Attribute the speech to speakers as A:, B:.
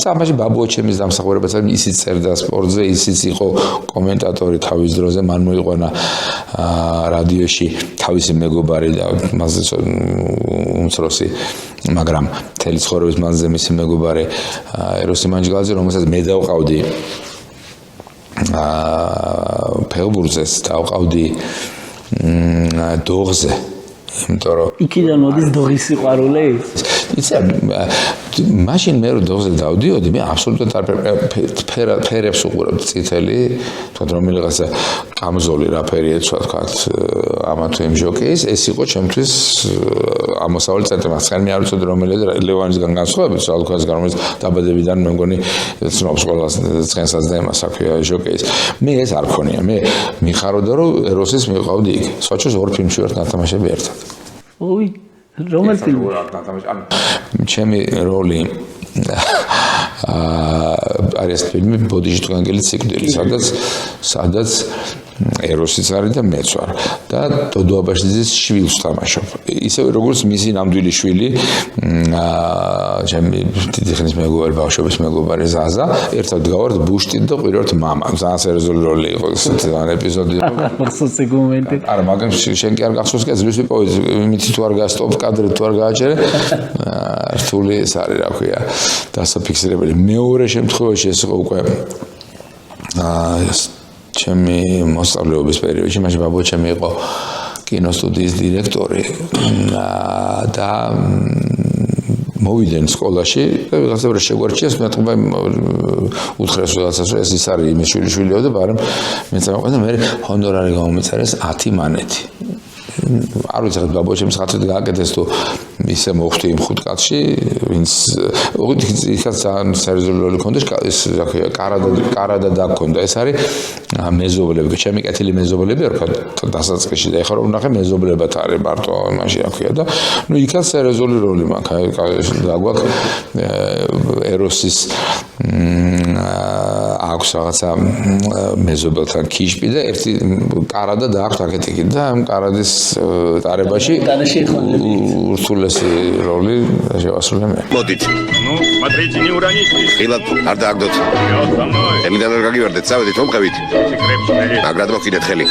A: თუმცა ამაში ბაბუაჩემის დამსახურებაც ისიც წერდა სპორტზე, ისიც იყო კომენტატორი თავის დროზე, მან მოიყვანა რადიოში თავისი მეგობარი და მასზე უმცროსი, მაგრამ მთელი ცხოვრების მანძილზე მისი მეგობარი ეროსი მანჯგალაძე, რომელსაც მე დავყავდი ფეხბურთზეც, დავყავდი დოღზე. იმიტომ რომ
B: იქიდან მოდის დოღის სიყვარული?
A: იცი, მაშინ მე რო დოღზე დავდიოდი, მე აბსოლუტურად ფერებს უყურებდი, წითელი, თქვა რომელიღაცა კამზოლი რა ფერია, თქვა ამა თუ იმ ჟოკეის, ეს იყო ჩემთვის ამოსავალი ცენტრი. მაგრამ მე არ ვიცოდი რომელია ლევანისგან განსხვავებით, ალქოასგან, რომელიც დაბადებიდან მე მგონი ცნობს ყველას ცხენსაც და იმას აქვია ჟოკეის. მე ეს არ ქონია, მე მიხაროდა რომ ეროსის მიყავდი იქ. სვაჩოს ორ ფილმში ვარ ნათამაშები ერთად.
B: ოი, რომელ ფილმში?
A: ჩემი როლი არის ფილმი ბოდიში თუ ანგელი სიკვდილი, სადაც ეროსიც არის და მეც ვარ და დოდო აბაშიძის შვილს ვთამაშობ. ისევე როგორც მისი ნამდვილი შვილი, ჩემი დიდი ხნის მეგობარი, ბავშვობის მეგობარი ზაზა, ერთად გავართ ბუშტით და ყირვართ მამა. ძალიან სერიოზული როლი იყო ეს ეპიზოდი.
B: მახსოვს ეგ მომენტი.
A: არა, მაგრამ შენ კი არ გახსოვს, კი ძლივს ვიპოვეთ, მითი თუ არ გასტოპ კადრი თუ არ გააჩერე. რთული ეს არის, რა ქვია, დასაფიქსირებელი. მეორე შემთხვევაში ეს იყო უკვე ჩემი მოსწავლეობის პერიოდში, მაშინ ბაბუაჩემი იყო კინოსტუდიის დირექტორი და მოვიდნენ სკოლაში და ვიღაცა რა შეგვარჩიეს, მე თქმა უთხრეს რაღაცას, რომ ეს ის არის იმის შვილიშვილიო და მაგრამ მეც ამაყვა და მე ჰონორარი გამომეწერეს 10 მანეთი. არ ვიცი, ბაბუაჩემს ხათრით გააკეთეს თუ ისე მოხვდი იმ ხუთ კაცში, ვინც იქაც ძალიან სერიოზული როლი ჰქონდა, ეს რა ქვია, კარადა დაგქონდა. ეს არის მეზობლები, ჩემი კეთილი მეზობლები არ ვქო დასაწყისში და ეხლა რომ ვნახე მეზობლებად არის მარტო იმაში რა ქვია და ნუ იქაც სერიოზული როლი მაქვს. დაგვაქვს ეროსის აქვს რაღაცა მეზობელთან ქიშპი და ერთი კარადა დააქვს აქეთიკი და ამ კარადის ტარებაში ურთულესი როლი შევასრულე მე.
C: მოდით.
D: Ну, смотрите, не уроните.
C: ხილად არ დააგდოთ.
D: Вперед со мной.
C: ემიდან ვერ გაგივარდეთ, წავედით მომყევით.
D: Крепче,
C: ნაგრად მოხიდეთ ხელი.